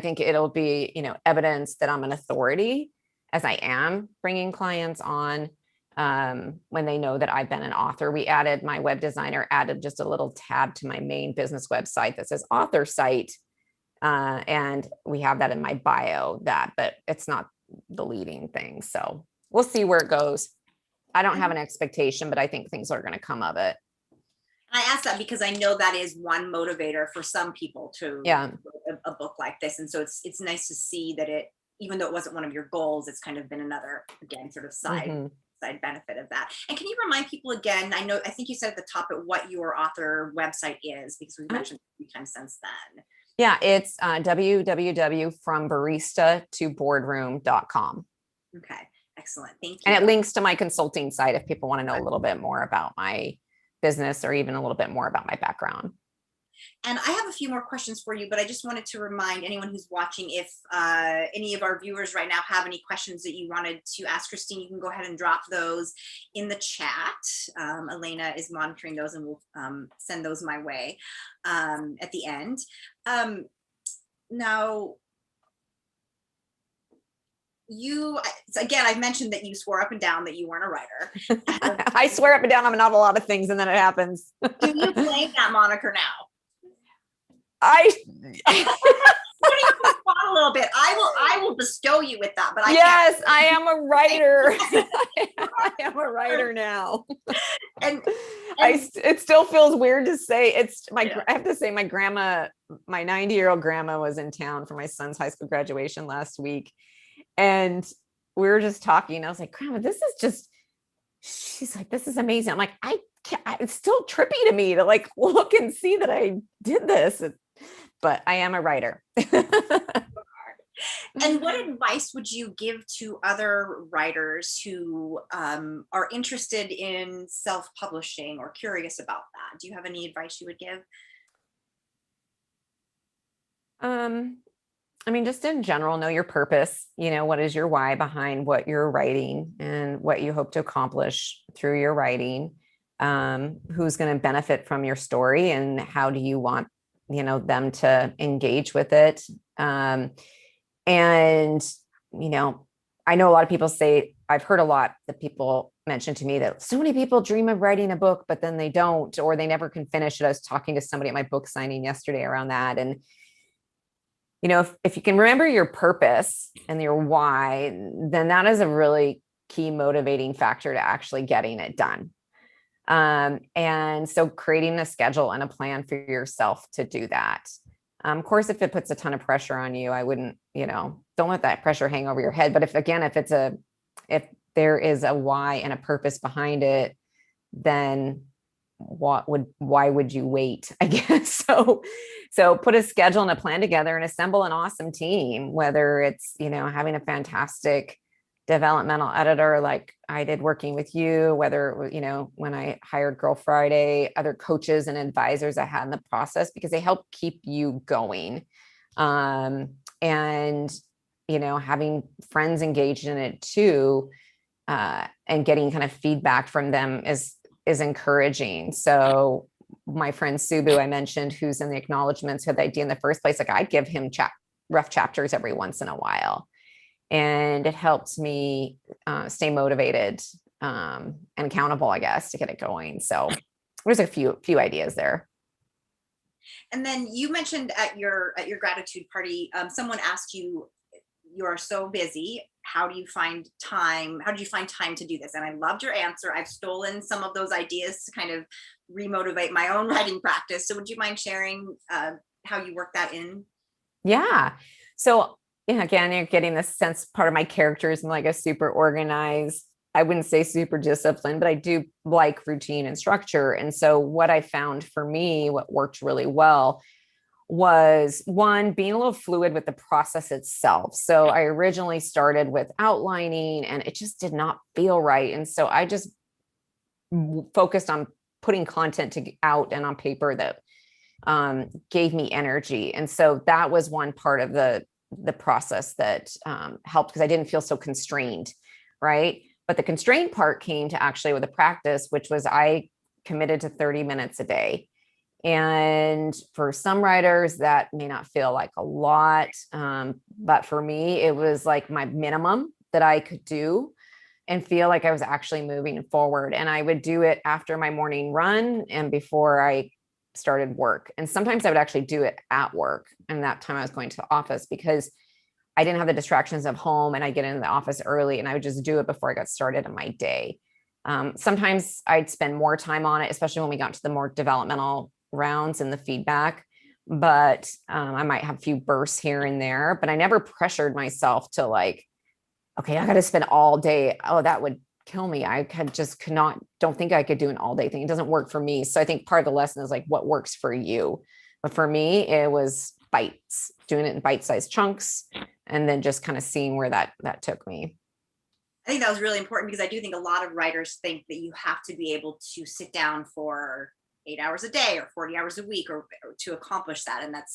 think it'll be, evidence that I'm an authority, as I am bringing clients on when they know that I've been an author. My web designer added just a little tab to my main business website that says author site. And we have that in my bio, but it's not the leading thing. So we'll see where it goes. I don't have an expectation, but I think things are going to come of it. I ask that because I know that is one motivator for some people to write a book like this. And so it's nice to see that it, even though it wasn't one of your goals, it's kind of been another, again, sort of side benefit of that. And can you remind people again, I think you said at the top at what your author website is, because we've mentioned it a few times since then. Yeah, it's www.frombarista-to-boardroom.com. Okay, excellent. Thank you. And it links to my consulting site if people want to know a little bit more about my business or even a little bit more about my background. And I have a few more questions for you, but I just wanted to remind anyone who's watching, if any of our viewers right now have any questions that you wanted to ask Christine, you can go ahead and drop those in the chat. Elena is monitoring those and will send those my way at the end. Now, again, I've mentioned that you swore up and down that you weren't a writer. I swear up and down I'm not a lot of things, and then it happens. Do you claim that moniker now? I Put you on the spot a little bit. I will bestow you with that, but I yes, I am a writer. I am a writer now. can't. It still feels weird to say. It's my Yeah. I have to say my grandma, my 90-year-old grandma was in town for my son's high school graduation last week. And we were just talking. I was like, Grandma, this is just, she's like, this is amazing. I'm like, I can't, it's still trippy to me to like look and see that I did this. But I am a writer. And what advice would you give to other writers who are interested in self-publishing or curious about that? Do you have any advice you would give? I mean, just in general, know your purpose. What is your why behind what you're writing and what you hope to accomplish through your writing? Who's going to benefit from your story and how do you want, them to engage with it? And, I know a lot of people say, I've heard a lot that people mention to me that so many people dream of writing a book, but then they don't, or they never can finish it. I was talking to somebody at my book signing yesterday around that. And, if you can remember your purpose and your why, then that is a really key motivating factor to actually getting it done. And so creating a schedule and a plan for yourself to do that. Of course, if it puts a ton of pressure on you, I wouldn't, don't let that pressure hang over your head. But if there is a why and a purpose behind it, then why would you wait? I guess. So put a schedule and a plan together and assemble an awesome team, whether it's, having a fantastic developmental editor like I did working with you, whether, when I hired Girl Friday, other coaches and advisors I had in the process, because they help keep you going. And, having friends engaged in it too, and getting kind of feedback from them is encouraging. So my friend Subu, I mentioned, who's in the acknowledgements, had the idea in the first place, like I'd give him rough chapters every once in a while. And it helps me stay motivated and accountable, I guess, to get it going. So there's a few ideas there. And then you mentioned at your gratitude party, someone asked you, you are so busy. How do you find time? How did you find time to do this? And I loved your answer. I've stolen some of those ideas to kind of remotivate my own writing practice. So would you mind sharing how you work that in? Yeah. So again, you're getting this sense, part of my character is like a super organized, I wouldn't say super disciplined, but I do like routine and structure. And so what I found for me, what worked really well was, one, being a little fluid with the process itself. So I originally started with outlining and it just did not feel right. And so I just focused on putting content out and on paper that gave me energy. And so that was one part of the process that helped, because I didn't feel so constrained, right? But the constrained part came to actually with the practice, which was I committed to 30 minutes a day. And for some writers, that may not feel like a lot. But for me, it was like my minimum that I could do and feel like I was actually moving forward. And I would do it after my morning run and before I started work. And sometimes I would actually do it at work. And that time I was going to the office because I didn't have the distractions of home, and I get into the office early and I would just do it before I got started in my day. Sometimes I'd spend more time on it, especially when we got to the more developmental rounds and the feedback. But I might have a few bursts here and there, but I never pressured myself to like, okay, I got to spend all day. Oh, that would kill me. Don't think I could do an all day thing. It doesn't work for me. So I think part of the lesson is like what works for you. But for me, it was bites, doing it in bite-sized chunks, and then just kind of seeing where that took me. I think that was really important, because I do think a lot of writers think that you have to be able to sit down for 8 hours a day or 40 hours a week or to accomplish that. And that's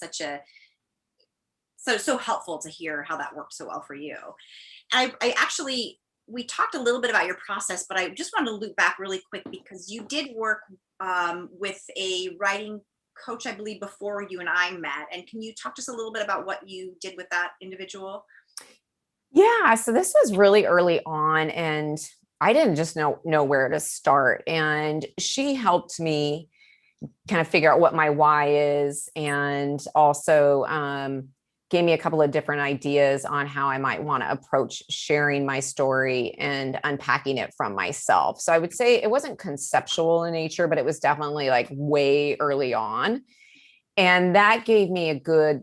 so helpful to hear how that worked so well for you. I actually, we talked a little bit about your process, but I just wanted to loop back really quick, because you did work with a writing coach, I believe, before you and I met. And can you talk to us a little bit about what you did with that individual? Yeah. So this was really early on, and I didn't just know where to start. And she helped me. kind of figure out what my why is, and also gave me a couple of different ideas on how I might want to approach sharing my story and unpacking it from myself. So I would say it wasn't conceptual in nature, but it was definitely like way early on. And that gave me a good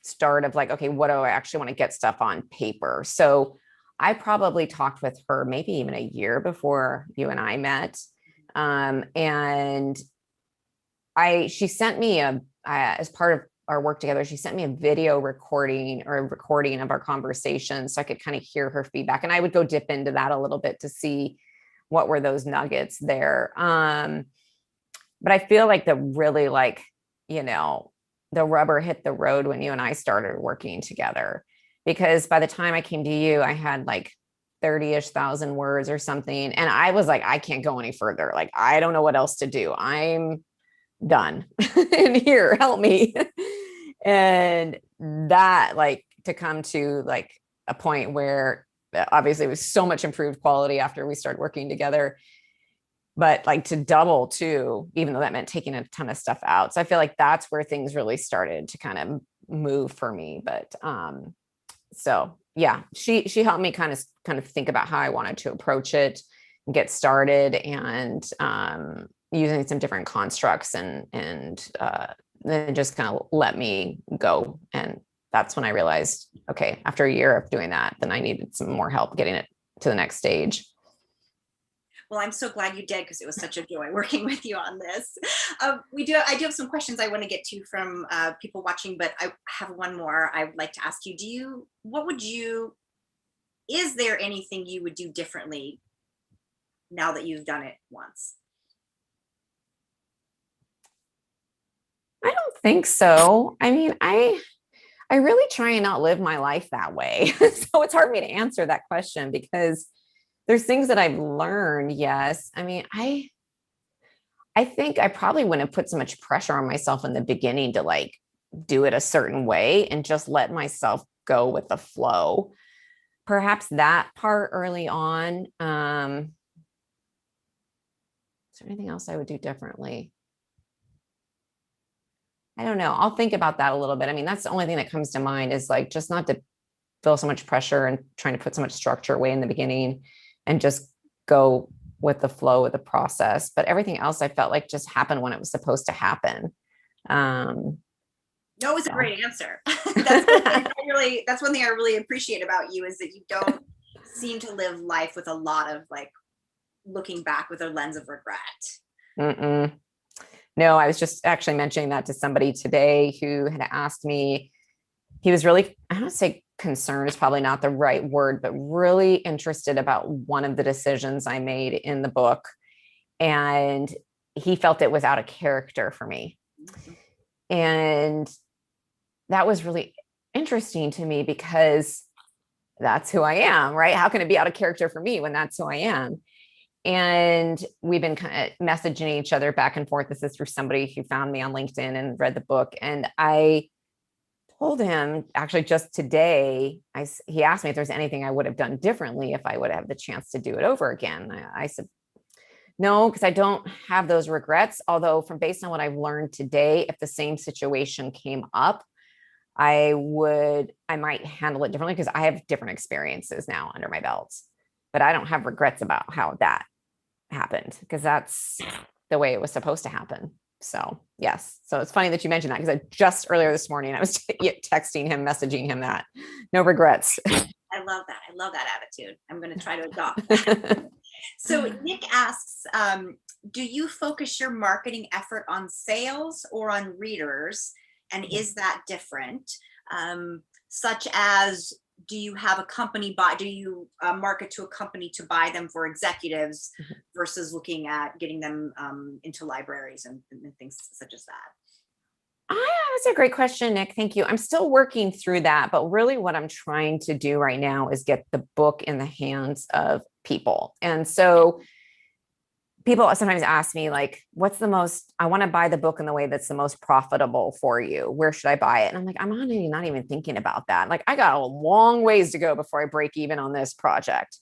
start of like, okay, what do I actually want to get stuff on paper? So I probably talked with her maybe even a year before you and I met. And she sent me as part of our work together, she sent me a video recording or a recording of our conversation so I could kind of hear her feedback. And I would go dip into that a little bit to see what were those nuggets there. But I feel like the really like, the rubber hit the road when you and I started working together, because by the time I came to you, I had like 30-ish thousand words or something. And I was like, I can't go any further. Like, I don't know what else to do. I'm done. And here, help me. And that, like, to come to like a point where obviously it was so much improved quality after we started working together, but like to double too, even though that meant taking a ton of stuff out. So I feel like that's where things really started to kind of move for me. But so yeah, she helped me kind of think about how I wanted to approach it and get started, and using some different constructs, and then just kind of let me go. And that's when I realized, okay, after a year of doing that, then I needed some more help getting it to the next stage. Well, I'm so glad you did, because it was such a joy working with you on this. I do have some questions I want to get to from people watching, but I have one more I would like to ask you. Is there anything you would do differently now that you've done it once? I don't think so. I mean, I really try and not live my life that way. So it's hard for me to answer that question, because there's things that I've learned. Yes. I mean, I think I probably wouldn't have put so much pressure on myself in the beginning to like do it a certain way and just let myself go with the flow. Perhaps that part early on. Is there anything else I would do differently? I don't know. I'll think about that a little bit. I mean, that's the only thing that comes to mind, is like just not to feel so much pressure and trying to put so much structure away in the beginning, and just go with the flow of the process. But everything else I felt like just happened when it was supposed to happen. No, it was a great answer. That's one thing I really appreciate about you, is that you don't seem to live life with a lot of like looking back with a lens of regret. Mm-mm. No, I was just actually mentioning that to somebody today who had asked me. He was really, I don't say concerned is probably not the right word, but really interested about one of the decisions I made in the book. And he felt it was out of character for me. Mm-hmm. And that was really interesting to me, because that's who I am, right? How can it be out of character for me when that's who I am? And we've been kind of messaging each other back and forth. This is through somebody who found me on LinkedIn and read the book. And I told him actually just today, he asked me if there's anything I would have done differently if I would have the chance to do it over again. I said, no, because I don't have those regrets. Although based on what I've learned today, if the same situation came up, I might handle it differently, because I have different experiences now under my belt, but I don't have regrets about how that happened, because that's the way it was supposed to happen. So yes. So it's funny that you mentioned that, because I just earlier this morning, I was texting him, messaging him that no regrets. I love that. I love that attitude. I'm going to try to adopt that. So Nick asks, do you focus your marketing effort on sales or on readers? And is that different? Such as, do you have a company do you market to a company to buy them for executives versus looking at getting them into libraries and things such as that? That's a great question, Nick. Thank you. I'm still working through that, but really what I'm trying to do right now is get the book in the hands of people. And so people sometimes ask me like, I want to buy the book in the way that's the most profitable for you. Where should I buy it? And I'm like, I'm not even thinking about that. Like, I got a long ways to go before I break even on this project.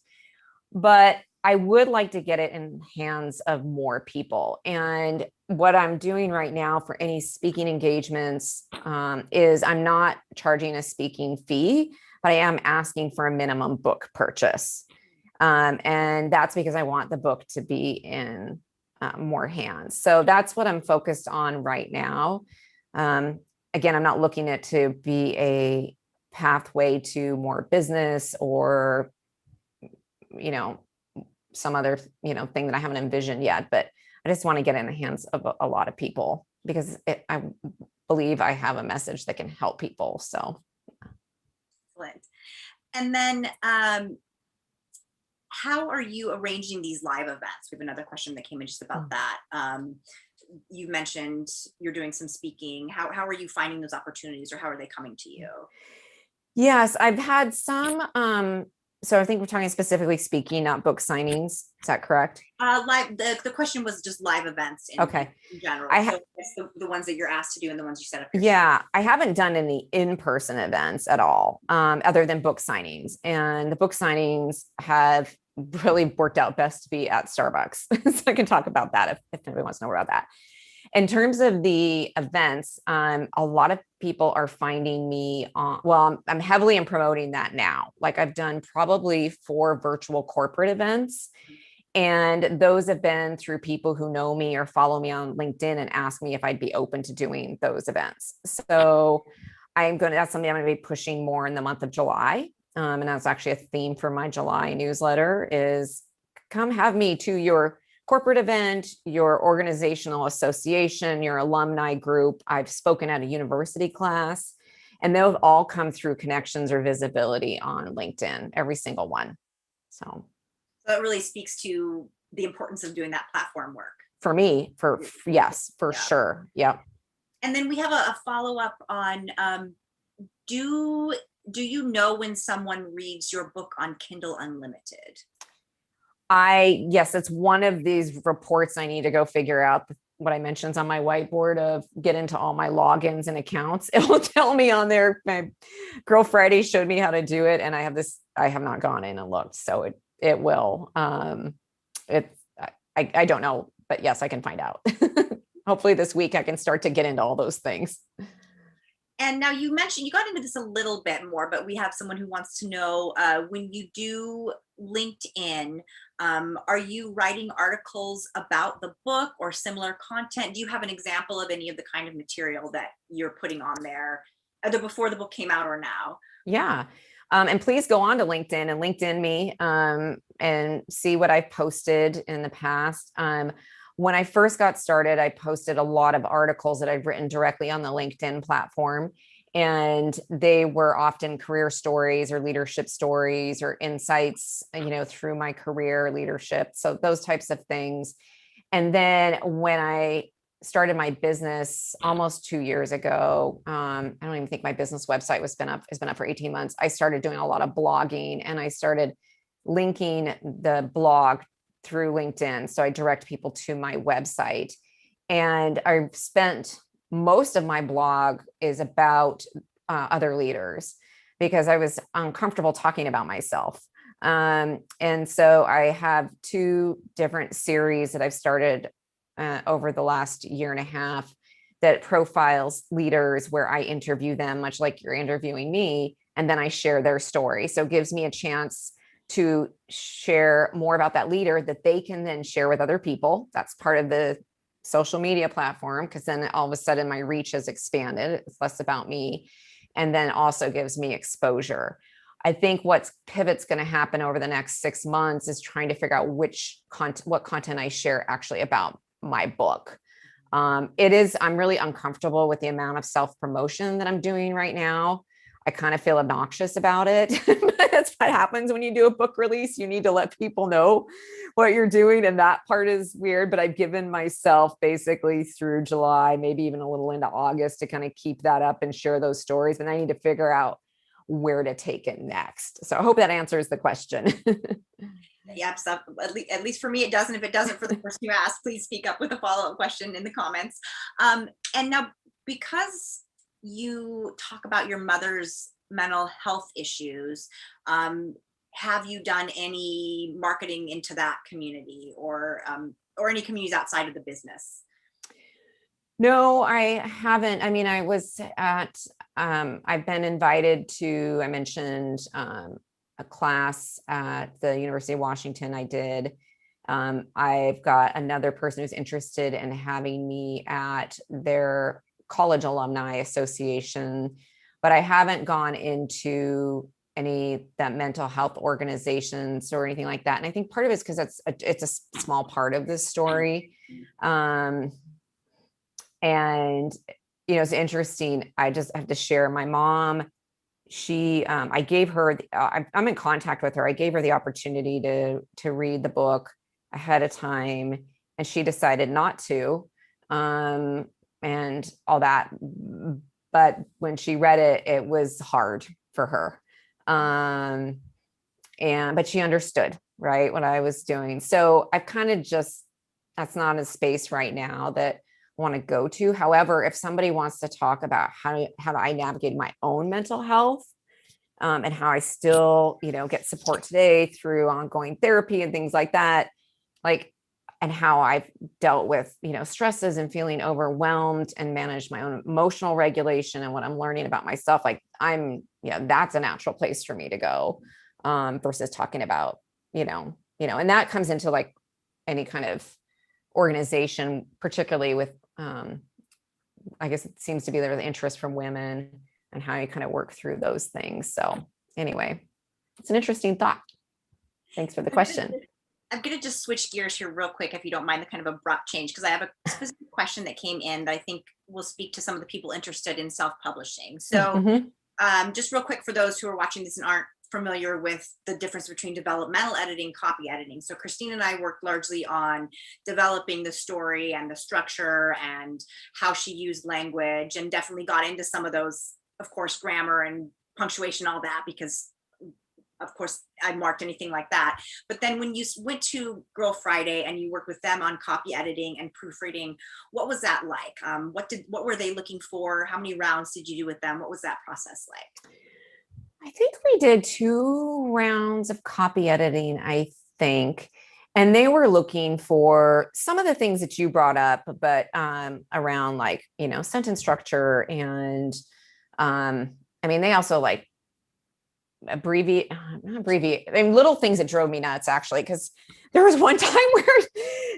But I would like to get it in hands of more people. And what I'm doing right now for any speaking engagements is I'm not charging a speaking fee, but I am asking for a minimum book purchase. And that's because I want the book to be in more hands. So that's what I'm focused on right now. Again, I'm not looking at to be a pathway to more business or, some other, thing that I haven't envisioned yet, but I just want to get in the hands of a lot of people because I believe I have a message that can help people. So. Excellent. And then, how are you arranging these live events? We have another question that came in just about that. You mentioned you're doing some speaking. How are you finding those opportunities, or how are they coming to you? Yes, I've had some, so I think we're talking specifically speaking, not book signings. Is that correct? Live. The question was just live events in general. So it's the ones that you're asked to do and the ones you set up yourself. Yeah, I haven't done any in-person events at all, other than book signings. And the book signings have really worked out best to be at Starbucks. So I can talk about that if anybody wants to know about that. In terms of the events, a lot of people are finding me on, well, I'm heavily in promoting that now. Like I've done probably 4 virtual corporate events, and those have been through people who know me or follow me on LinkedIn and ask me if I'd be open to doing those events. So that's something I'm going to be pushing more in the month of July. And that's actually a theme for my July newsletter is come have me to your corporate event, your organizational association, your alumni group. I've spoken at a university class, and they'll all come through connections or visibility on LinkedIn, every single one. So it really speaks to the importance of doing that platform work. For me, yes, for sure. Yep. And then we have a follow-up on, do you know when someone reads your book on Kindle Unlimited? Yes, it's one of these reports I need to go figure out what I mentioned on my whiteboard of get into all my logins and accounts. It will tell me on there. My girl Friday showed me how to do it. And I have not gone in and looked. So it will, I don't know, but yes, I can find out. Hopefully this week I can start to get into all those things. And now you mentioned, you got into this a little bit more, but we have someone who wants to know, when you do LinkedIn, are you writing articles about the book or similar content? Do you have an example of any of the kind of material that you're putting on there, either before the book came out or now? Yeah. And please go on to LinkedIn and LinkedIn me and see what I've posted in the past. When I first got started, I posted a lot of articles that I've written directly on the LinkedIn platform. And they were often career stories or leadership stories or insights, through my career leadership. So those types of things. And then when I started my business almost 2 years ago, I don't even think my business website has been up for 18 months. I started doing a lot of blogging, and I started linking the blog through LinkedIn. So I direct people to my website, and I've spent most of my blog is about other leaders because I was uncomfortable talking about myself. And so I have 2 different series that I've started over the last year and a half that profiles leaders where I interview them, much like you're interviewing me, and then I share their story. So it gives me a chance to share more about that leader that they can then share with other people. That's part of the social media platform, because then all of a sudden my reach has expanded. It's less about me, and then also gives me exposure. I think what's pivot's going to happen over the next 6 months is trying to figure out what content I share actually about my book. I'm really uncomfortable with the amount of self-promotion that I'm doing right now. I kind of feel obnoxious about it. That's what happens when you do a book release. You need to let people know what you're doing. And that part is weird, but I've given myself basically through July, maybe even a little into August, to kind of keep that up and share those stories. And I need to figure out where to take it next. So I hope that answers the question. Yep. So at least for me, it doesn't. If it doesn't for the person who asked, please speak up with a follow-up question in the comments. And now, because you talk about your mother's mental health issues, have you done any marketing into that community or any communities outside of the business? No, I haven't. I mean, I was at, I've been invited to, I mentioned a class at the University of Washington. I did. I've got another person who's interested in having me at their college alumni association, but I haven't gone into any that mental health organizations or anything like that. And I think part of it is because it's a small part of this story. And, it's interesting. I just have to share my mom. She, I gave her, I'm in contact with her. I gave her the opportunity to read the book ahead of time, and she decided not to, and all that. But when she read it, it was hard for her. But she understood, right, what I was doing. So I've kind of just, that's not a space right now that want to go to. However, if somebody wants to talk about how do I navigate my own mental health, and how I still, get support today through ongoing therapy and things like that, and how I've dealt with, stresses and feeling overwhelmed and manage my own emotional regulation and what I'm learning about myself, that's a natural place for me to go, versus talking about, and that comes into any kind of organization, particularly with, I guess it seems to be there's interest from women and how you kind of work through those things. So anyway, it's an interesting thought. Thanks for the question. I'm going to just switch gears here real quick, if you don't mind the kind of abrupt change, because I have a specific question that came in that I think will speak to some of the people interested in self-publishing. So just real quick for those who are watching this and aren't familiar with the difference between developmental editing, copy editing. So Christine and I worked largely on developing the story and the structure and how she used language, and definitely got into some of those, of course, grammar and punctuation, all that, because of course I marked anything like that. But then when you went to Girl Friday and you worked with them on copy editing and proofreading, what was that like? What were they looking for? How many rounds did you do with them? What was that process like? I think we did 2 rounds of copy editing, I think. And they were looking for some of the things that you brought up, but around sentence structure. And they also little things that drove me nuts, actually, because there was one time where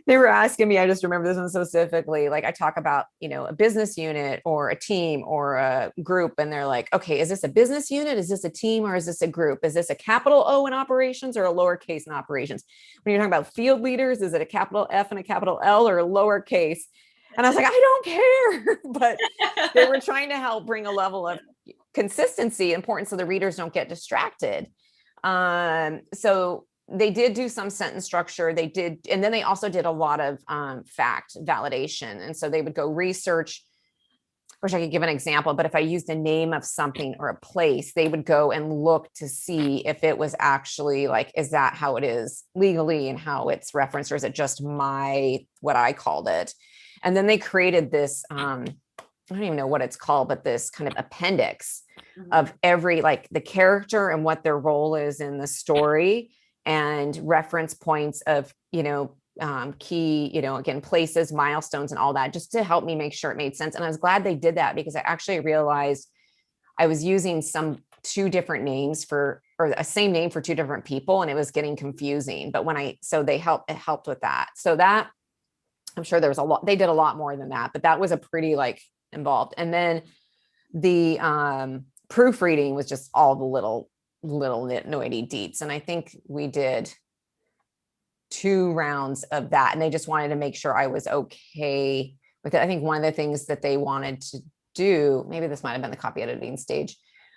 they were asking me, I just remember this one so specifically, I talk about, a business unit or a team or a group, and they're like, okay, is this a business unit? Is this a team? Or is this a group? Is this a capital O in operations or a lowercase in operations? When you're talking about field leaders, is it a capital F and a capital L or a lowercase? And I was like, I don't care. But they were trying to help bring a level of consistency, important so the readers don't get distracted. So they did do some sentence structure. They did. And then they also did a lot of fact validation. And so they would go research. I wish I could give an example, but if I used a name of something or a place, they would go and look to see if it was actually is that how it is legally and how it's referenced, or is it just what I called it? And then they created this, I don't even know what it's called, but this kind of appendix of every, the character and what their role is in the story, and reference points of, key, again, places, milestones, and all that, just to help me make sure it made sense. And I was glad they did that, because I actually realized I was using 2 different names or a same name for 2 different people, and it was getting confusing. But it helped with that. So that, I'm sure there was they did a lot more than that, but that was a pretty involved. And then the proofreading was just all the little nitty deets. And I think we did 2 rounds of that, and they just wanted to make sure I was okay with it. I think one of the things that they wanted to do, maybe this might've been the copy editing stage,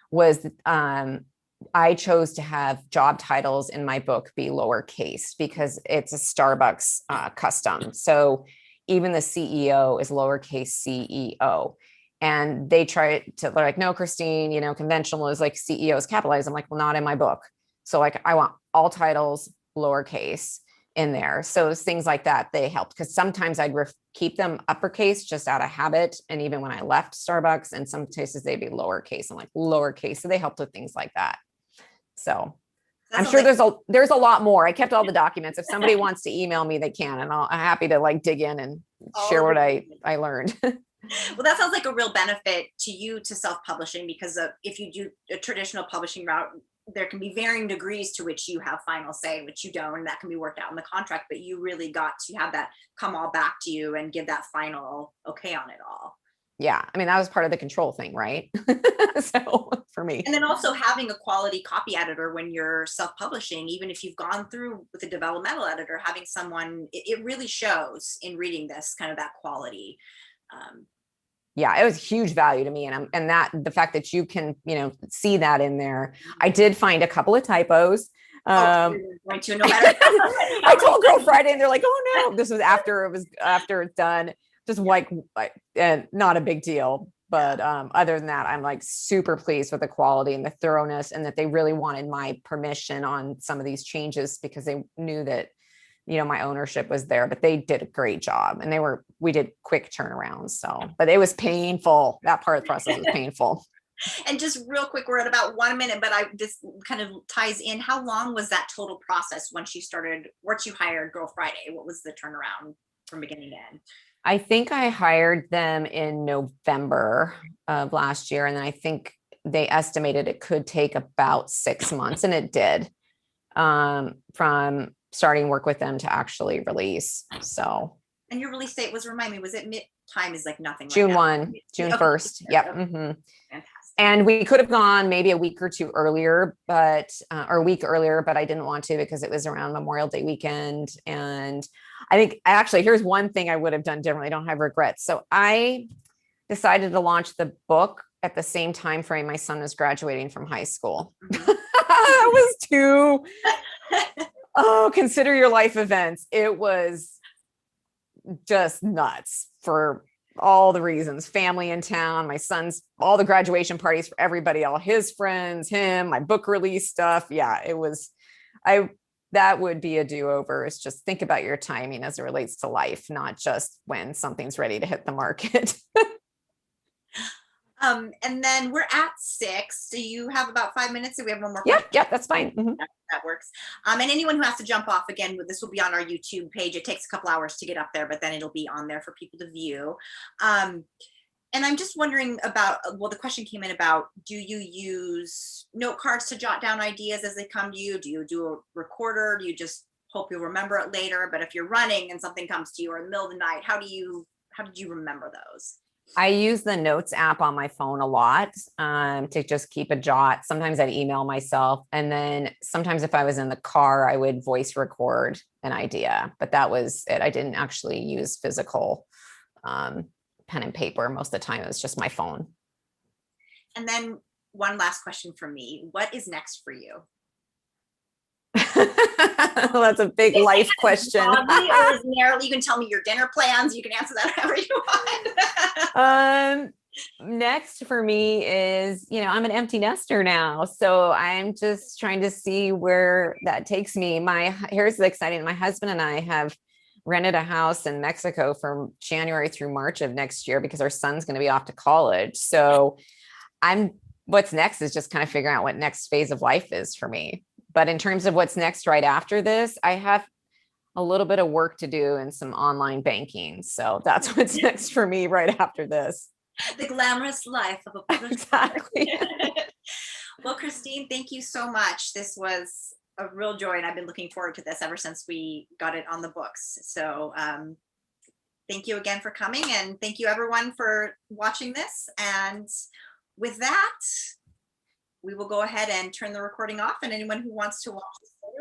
was I chose to have job titles in my book be lowercase, because it's a Starbucks custom. So even the CEO is lowercase CEO. And they try to, they're like, no, Christine, conventional is CEO is capitalized. I'm like, well, not in my book. So I want all titles lowercase in there. So it's things like that, they helped, because sometimes I'd keep them uppercase just out of habit. And even when I left Starbucks, and some cases they'd be lowercase. I'm like, lowercase. So they helped with things like that. So I'm sure there's a lot more. I kept all the documents. If somebody wants to email me, they can, and I'm happy to like dig in and share what I learned. Well, that sounds like a real benefit to you to self-publishing, because if you do a traditional publishing route, there can be varying degrees to which you have final say, which you don't, and that can be worked out in the contract, but you really got to have that come all back to you and give that final okay on it all. Yeah. I mean, that was part of the control thing, right? So for me. And then also having a quality copy editor when you're self-publishing, even if you've gone through with a developmental editor, having someone, it really shows in reading this kind of that quality. Yeah, it was huge value to me. And that the fact that you can, see that in there. I did find a couple of typos. Going to, no matter. I told Girl Friday and they're like, oh no, this was after it's done. Just like not a big deal. But other than that, I'm like super pleased with the quality and the thoroughness, and that they really wanted my permission on some of these changes because they knew that, my ownership was there, but they did a great job, and we did quick turnarounds. So, but it was painful. That part of the process was painful. And just real quick, we're at about 1 minute, but this kind of ties in. How long was that total process once you hired Girl Friday? What was the turnaround from beginning to end? I think I hired them in November of last year. And then I think they estimated it could take about 6 months, and it did, from starting work with them to actually release. So. And your release date was, remind me, was it time is like nothing. June right 1, June 1st. Yep. Mm-hmm. Fantastic. And we could have gone maybe a week or two earlier, or a week earlier, but I didn't want to because it was around Memorial Day weekend. And I think actually, here's one thing I would have done differently. I don't have regrets. So I decided to launch the book at the same time frame my son was graduating from high school. Mm-hmm. It was consider your life events. It was just nuts for all the reasons. Family in town, my son's, all the graduation parties for everybody, all his friends, him, my book release stuff. Yeah, it was, that would be a do-over. Is just think about your timing as it relates to life, not just when something's ready to hit the market. And then we're at 6. Do you have about 5 minutes? Do we have one more? Yep, that's fine. Mm-hmm. That works. And anyone who has to jump off, again, this will be on our YouTube page. It takes a couple hours to get up there, but then it'll be on there for people to view. And I'm just wondering about, the question came in about, do you use note cards to jot down ideas as they come to you? Do you do a recorder? Do you just hope you'll remember it later? But if you're running and something comes to you, or in the middle of the night, how did you remember those? I use the notes app on my phone a lot, to just keep a jot. Sometimes I'd email myself. And then sometimes if I was in the car, I would voice record an idea, but that was it. I didn't actually use physical pen and paper. Most of the time it was just my phone. And then one last question from me. What is next for you? Well, that's a big life question. You can tell me your dinner plans. You can answer that however you want. Next for me is, I'm an empty nester now. So I'm just trying to see where that takes me. Here's the exciting. My husband and I have rented a house in Mexico from January through March of next year because our son's going to be off to college. So what's next is just kind of figuring out what next phase of life is for me. But in terms of what's next right after this, I have a little bit of work to do in some online banking. So that's what's next for me right after this. The glamorous life of a publisher. Exactly. Well, Christine, thank you so much. This was a real joy, and I've been looking forward to this ever since we got it on the books. So thank you again for coming, and thank you everyone for watching this. And with that, we will go ahead and turn the recording off, and anyone who wants to watch this